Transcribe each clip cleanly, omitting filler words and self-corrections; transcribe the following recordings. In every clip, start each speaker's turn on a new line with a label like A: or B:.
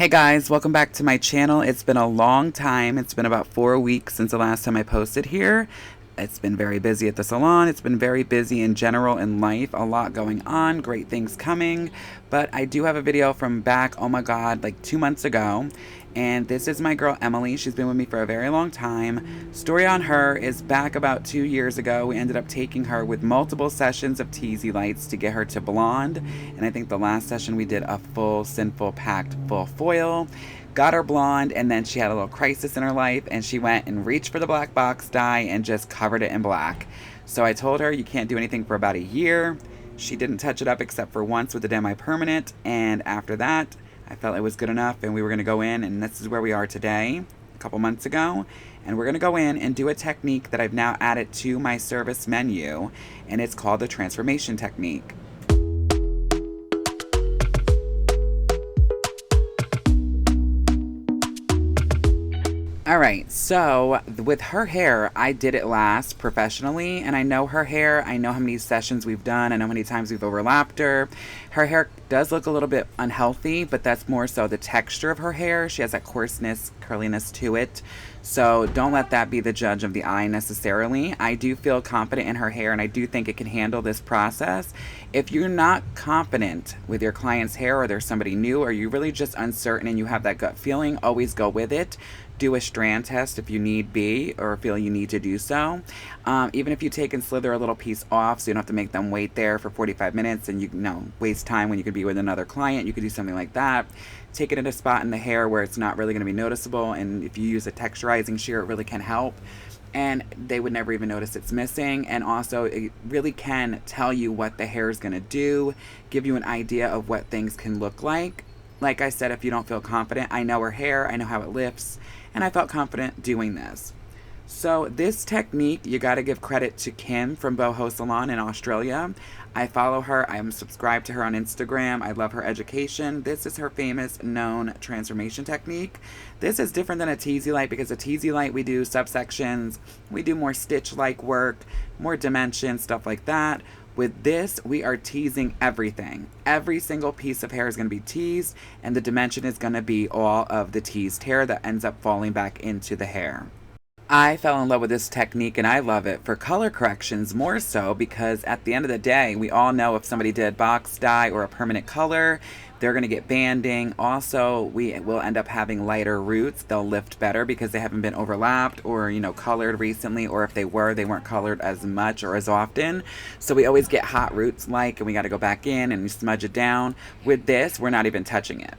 A: Hey guys, welcome back to my channel. It's been a long time. It's been about 4 weeks since the last time I posted here. It's been very busy at the salon. It's been very busy in general in life. A lot going on, great things coming. But I do have a video from back, oh my god, like 2 months ago. And this is my girl Emily. She's been with me for a very long time. Story on her is back about 2 years ago. We ended up taking her with multiple sessions of teasy lights to get her to blonde. And I think the last session we did a full Sinful packed full foil. Got her blonde, and then she had a little crisis in her life, and she went and reached for the black box dye and just covered it in black. So I told her you can't do anything for about a year. She didn't touch it up except for once with the demi-permanent, and after that I felt it was good enough and we were going to go in, and this is where we are today, a couple months ago. And we're going to go in and do a technique that I've now added to my service menu, and it's called the transformation technique. Alright, so with her hair, I did it last professionally, and I know her hair, I know how many sessions we've done, I know how many times we've overlapped her. Her hair does look a little bit unhealthy, but that's more so the texture of her hair. She has that coarseness, curliness to it. So don't let that be the judge of the eye necessarily. I do feel confident in her hair, and I do think it can handle this process. If you're not confident with your client's hair, or there's somebody new, or you're really just uncertain and you have that gut feeling, always go with it. Do a strand test if you need be, or feel you need to do so. Even if you take and slither a little piece off, so you don't have to make them wait there for 45 minutes and you know waste time when you could be with another client, you could do something like that. Take it in a spot in the hair where it's not really going to be noticeable, and if you use a texturizing shear, it really can help. And they would never even notice it's missing. And also, it really can tell you what the hair is going to do, give you an idea of what things can look like. Like I said, if you don't feel confident, I know her hair, I know how it lifts, and I felt confident doing this. So this technique, you got to give credit to Kim from Boho Salon in Australia. I follow her. I'm subscribed to her on Instagram. I love her education. This is her famous known transformation technique. This is different than a teasy light, because a teasy light we do subsections, we do more stitch-like work, more dimension, stuff like that. With this, we are teasing everything. Every single piece of hair is going to be teased, and the dimension is going to be all of the teased hair that ends up falling back into the hair. I fell in love with this technique, and I love it for color corrections more so, because at the end of the day, we all know if somebody did box dye or a permanent color, they're going to get banding. Also, we will end up having lighter roots. They'll lift better because they haven't been overlapped or, colored recently, or if they were, they weren't colored as much or as often. So we always get hot roots and we got to go back in and smudge it down. With this, we're not even touching it.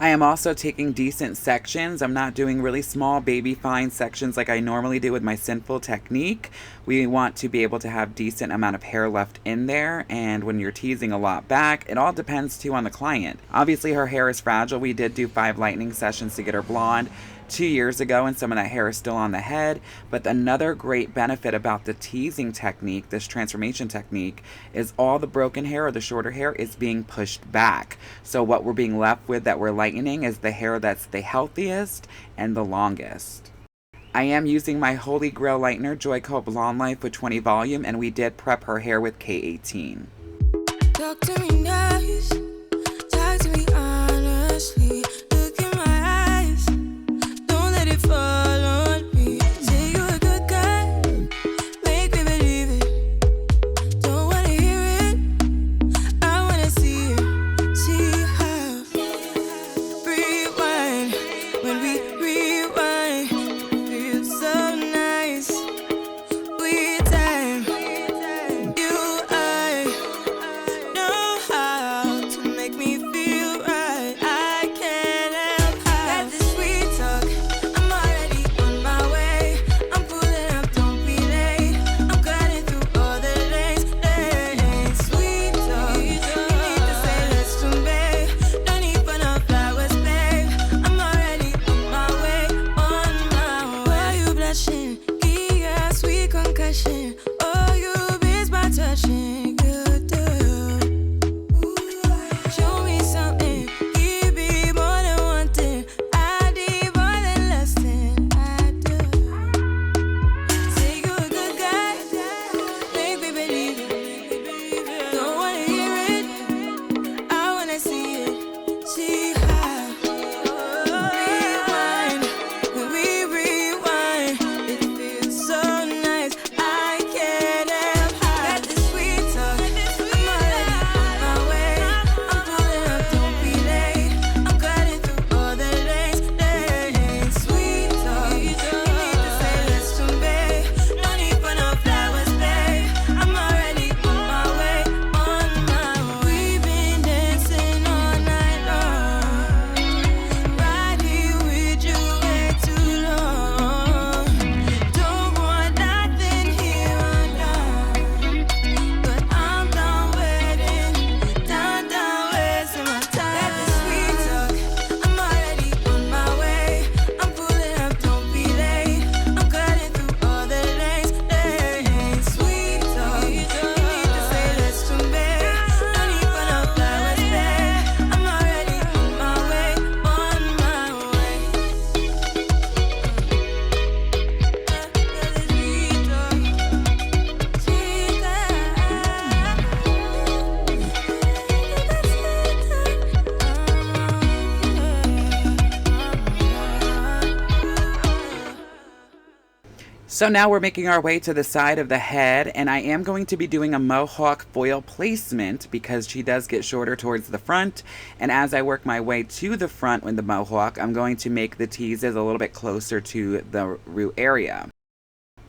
A: I am also taking decent sections. I'm not doing really small baby fine sections like I normally do with my Sinful technique. We want to be able to have decent amount of hair left in there, and when you're teasing a lot back, it all depends too on the client. Obviously her hair is fragile. We did do 5 lightening sessions to get her blonde 2 years ago, and some of that hair is still on the head. But another great benefit about the teasing technique, this transformation technique, is all the broken hair or the shorter hair is being pushed back. So what we're being left with that we're lightening is the hair that's the healthiest and the longest. I am using my Holy Grail lightener, Joico Blonde Life with 20 volume, and we did prep her hair with K18.
B: Talk to me nice, talk to me honestly. Look in my eyes, don't let it fall on me. Say you're a good guy, make me believe it. Don't wanna hear it, I wanna see it. See how rewind, when we rewind, feels so nice. We time, you I know how to make me feel right. I can't
A: So now we're making our way to the side of the head, and I am going to be doing a mohawk foil placement because she does get shorter towards the front. And as I work my way to the front with the mohawk, I'm going to make the teases a little bit closer to the root area.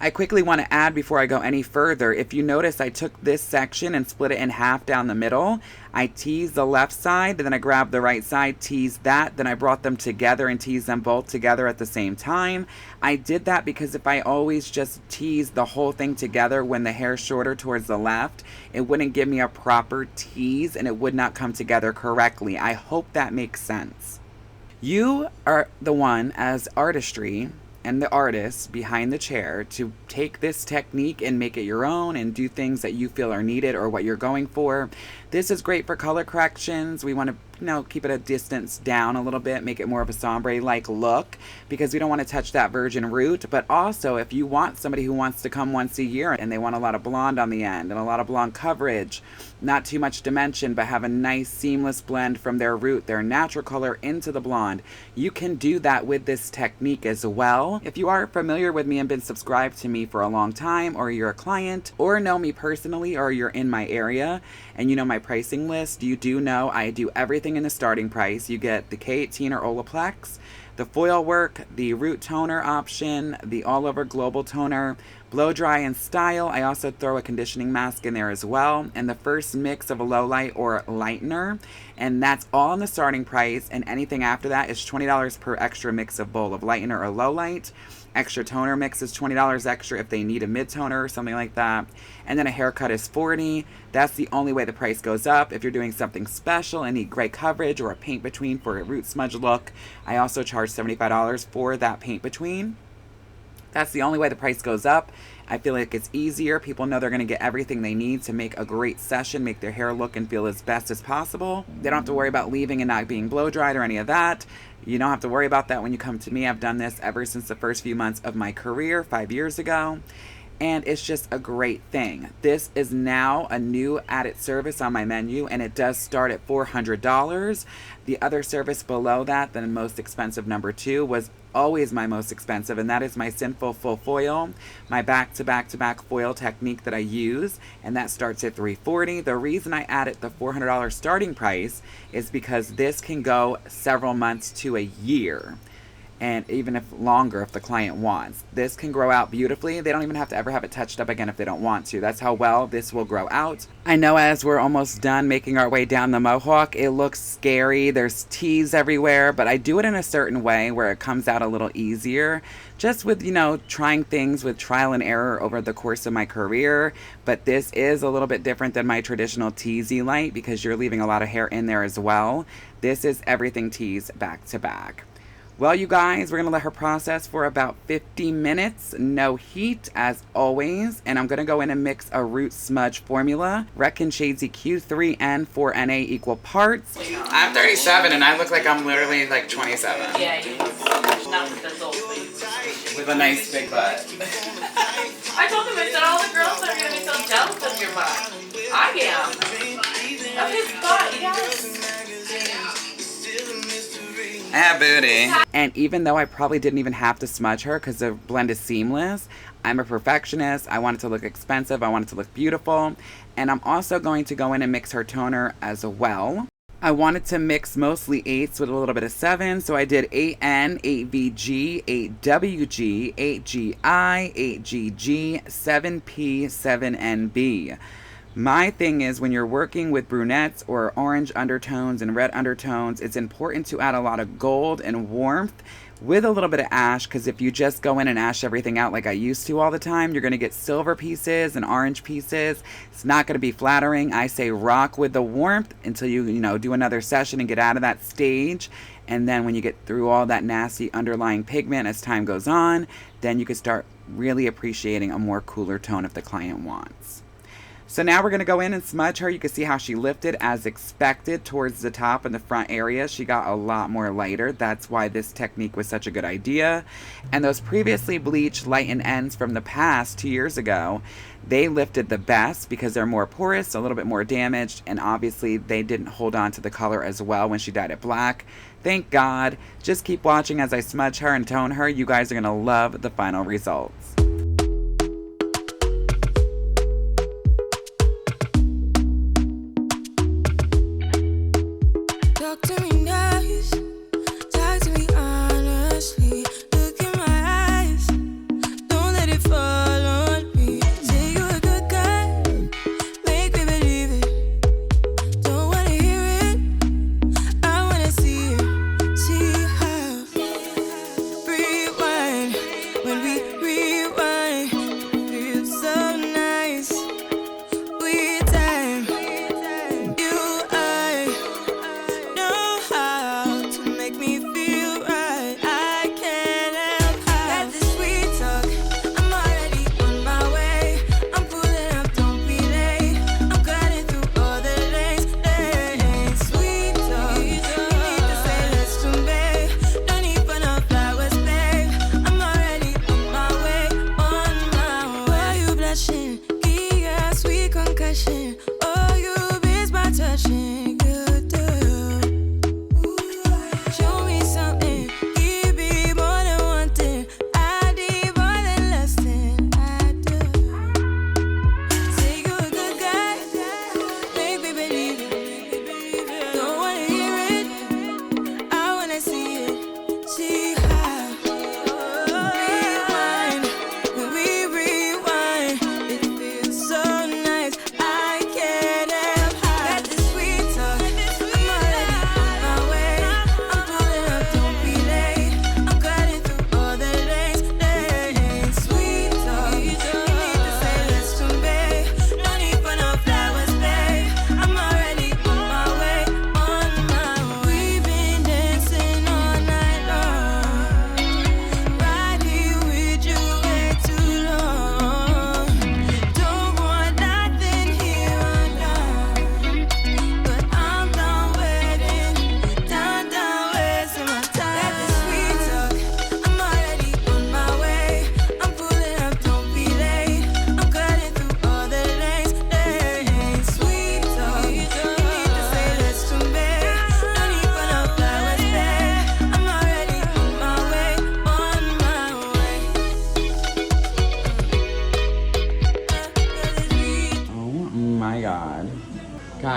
A: I quickly want to add before I go any further, if you notice I took this section and split it in half down the middle. I teased the left side, and then I grabbed the right side, teased that, then I brought them together and teased them both together at the same time. I did that because if I always just tease the whole thing together when the hair's shorter towards the left, it wouldn't give me a proper tease and it would not come together correctly. I hope that makes sense. You are the one, as Artistry and the artist behind the chair, to take this technique and make it your own and do things that you feel are needed or what you're going for. This is great for color corrections. We want to, keep it a distance down a little bit, make it more of a sombre-like look because we don't want to touch that virgin root. But also, if you want somebody who wants to come once a year and they want a lot of blonde on the end and a lot of blonde coverage, not too much dimension, but have a nice seamless blend from their root, their natural color into the blonde, you can do that with this technique as well. If you are familiar with me and been subscribed to me for a long time, or you're a client, or know me personally, or you're in my area, and you know my pricing list, you do know I do everything in the starting price. You get the K18 or Olaplex, the foil work, the root toner option, the all over global toner, blow dry and style. I also throw a conditioning mask in there as well, and the first mix of a low light or lightener, and that's all in the starting price. And anything after that is $20 per extra mix of bowl of lightener or low light. Extra toner mix is $20 extra if they need a mid toner or something like that. And then a haircut is $40. That's the only way the price goes up. If you're doing something special and need gray coverage or a paint between for a root smudge look, I also charge $75 for that paint between. That's the only way the price goes up. I feel like it's easier. People know they're going to get everything they need to make a great session, make their hair look and feel as best as possible. They don't have to worry about leaving and not being blow dried or any of that. You don't have to worry about that when you come to me. I've done this ever since the first few months of my career 5 years ago. And it's just a great thing. This is now a new added service on my menu, and it does start at $400. The other service below that, the most expensive number 2, was always my most expensive, and that is my Sinful Full Foil, my back-to-back-to-back foil technique that I use, and that starts at $340. The reason I added the $400 starting price is because this can go several months to a year. And even if longer if the client wants. This can grow out beautifully. They don't even have to ever have it touched up again if they don't want to. That's how well this will grow out. I know as we're almost done making our way down the mohawk, it looks scary. There's teas everywhere, but I do it in a certain way where it comes out a little easier. Just with, trying things with trial and error over the course of my career. But this is a little bit different than my traditional teasy light because you're leaving a lot of hair in there as well. This is everything teased back to back. Well, you guys, we're going to let her process for about 50 minutes. No heat, as always. And I'm going to go in and mix a root smudge formula. Reckon Shades Q3 and 4NA equal parts. I'm 37 and I look like I'm literally like 27.
C: Yeah, you look not with those old things.
A: With a nice big butt.
C: I told him, I said, all the girls are going to be so jealous of your butt. I am. Of his butt, yes.
A: Ah, booty. And even though I probably didn't even have to smudge her because the blend is seamless, I'm a perfectionist. I want it to look expensive. I want it to look beautiful. And I'm also going to go in and mix her toner as well. I wanted to mix mostly 8s with a little bit of 7. So I did 8N, 8VG, 8WG, 8GI, 8GG, 7P, 7NB. My thing is when you're working with brunettes or orange undertones and red undertones, it's important to add a lot of gold and warmth with a little bit of ash, because if you just go in and ash everything out like I used to all the time, you're going to get silver pieces and orange pieces. It's not going to be flattering. I say rock with the warmth until you do another session and get out of that stage. And then when you get through all that nasty underlying pigment as time goes on, then you can start really appreciating a more cooler tone if the client wants. So now we're going to go in and smudge her. You can see how she lifted as expected towards the top and the front area. She got a lot more lighter. That's why this technique was such a good idea. And those previously bleached lightened ends from the past 2 years ago, they lifted the best because they're more porous, a little bit more damaged, and obviously they didn't hold on to the color as well when she dyed it black. Thank God. Just keep watching as I smudge her and tone her. You guys are going to love the final results.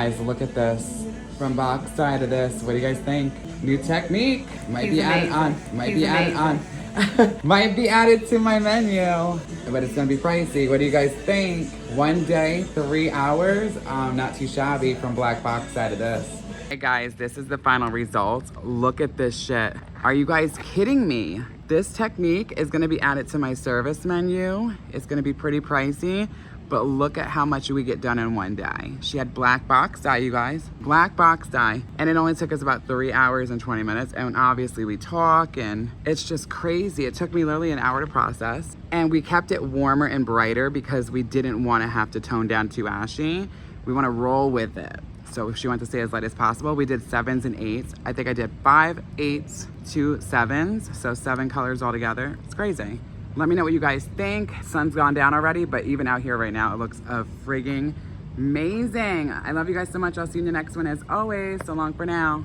A: guys, look at this. From box side to this, what do you guys think? New technique. Might
C: He's
A: be added on.
C: amazing.
A: Might
C: He's
A: be added on. Might be added to my menu. But it's gonna be pricey. What do you guys think? 1 day, 3 hours. Not too shabby from black box side to this. Hey guys, this is the final result. Look at this shit. Are you guys kidding me? This technique is gonna be added to my service menu. It's gonna be pretty pricey, but look at how much we get done in 1 day. She had black box dye, you guys. Black box dye. And it only took us about 3 hours and 20 minutes. And obviously we talk and it's just crazy. It took me literally an hour to process. And we kept it warmer and brighter because we didn't want to have to tone down too ashy. We want to roll with it. So she wanted to stay as light as possible. We did 7s and 8s. I think I did 5 8s, 2 7s. So 7 colors altogether. It's crazy. Let me know what you guys think. Sun's gone down already, but even out here right now, it looks frigging amazing. I love you guys so much. I'll see you in the next one as always. So long for now.